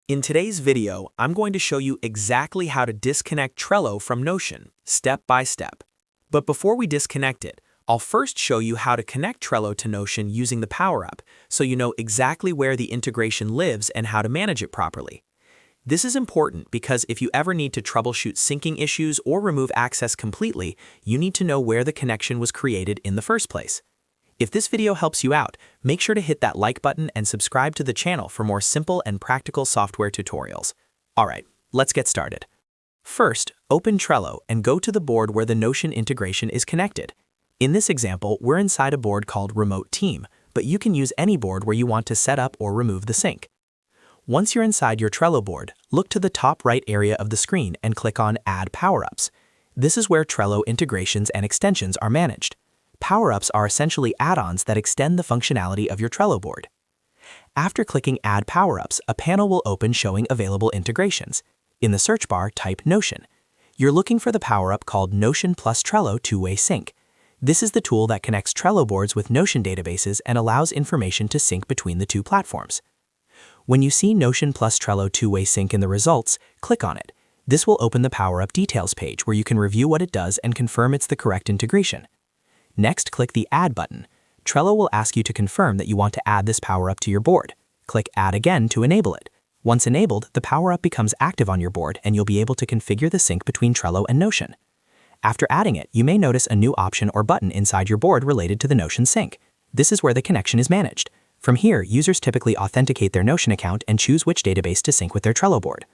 In today's video, I'm going to show you exactly how to disconnect Trello from Notion, step by step. But before we disconnect it, I'll first show you how to connect Trello to Notion using the Power Up, so you know exactly where the integration lives and how to manage it properly. This is important because if you ever need to troubleshoot syncing issues or remove access completely, you need to know where the connection was created in the first place. If this video helps you out, make sure to hit that like button and subscribe to the channel for more simple and practical software tutorials. Alright, let's get started. First, open Trello and go to the board where the Notion integration is connected. In this example, we're inside a board called Remote Team, but you can use any board where you want to set up or remove the sync. Once you're inside your Trello board, look to the top right area of the screen and click on Add Power-Ups. This is where Trello integrations and extensions are managed. Power-ups are essentially add-ons that extend the functionality of your Trello board. After clicking Add Power-Ups, a panel will open showing available integrations. In the search bar, type Notion. You're looking for the power-up called Notion plus Trello Two-Way Sync. This is the tool that connects Trello boards with Notion databases and allows information to sync between the two platforms. When you see Notion plus Trello Two-Way Sync in the results, click on it. This will open the Power-Up Details page where you can review what it does and confirm it's the correct integration. Next, click the Add button. Trello will ask you to confirm that you want to add this power-up to your board. Click Add again to enable it. Once enabled, the power-up becomes active on your board and you'll be able to configure the sync between Trello and Notion. After adding it, you may notice a new option or button inside your board related to the Notion sync. This is where the connection is managed. From here, users typically authenticate their Notion account and choose which database to sync with their Trello board.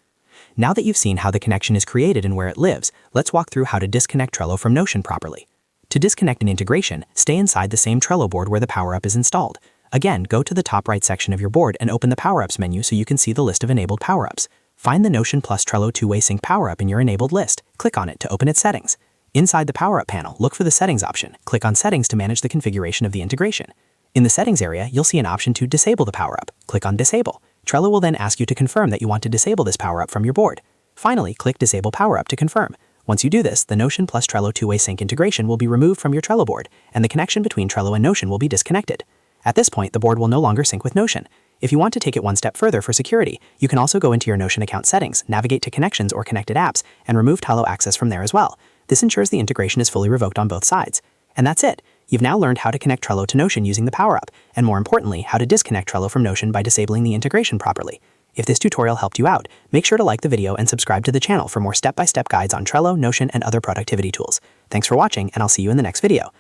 Now that you've seen how the connection is created and where it lives, let's walk through how to disconnect Trello from Notion properly. To disconnect an integration, stay inside the same Trello board where the power-up is installed. Again, go to the top right section of your board and open the Power-Ups menu so you can see the list of enabled power-ups. Find the Notion plus Trello Two-Way Sync power-up in your enabled list. Click on it to open its settings. Inside the Power-Up panel, look for the Settings option. Click on Settings to manage the configuration of the integration. In the Settings area, you'll see an option to disable the power-up. Click on Disable. Trello will then ask you to confirm that you want to disable this power-up from your board. Finally, click Disable Power-Up to confirm. Once you do this, the Notion plus Trello Two-Way Sync integration will be removed from your Trello board, and the connection between Trello and Notion will be disconnected. At this point, the board will no longer sync with Notion. If you want to take it one step further for security, you can also go into your Notion account settings, navigate to Connections or Connected Apps, and remove Trello access from there as well. This ensures the integration is fully revoked on both sides. And that's it. You've now learned how to connect Trello to Notion using the Power-Up, and more importantly, how to disconnect Trello from Notion by disabling the integration properly. If this tutorial helped you out, make sure to like the video and subscribe to the channel for more step-by-step guides on Trello, Notion, and other productivity tools. Thanks for watching, and I'll see you in the next video.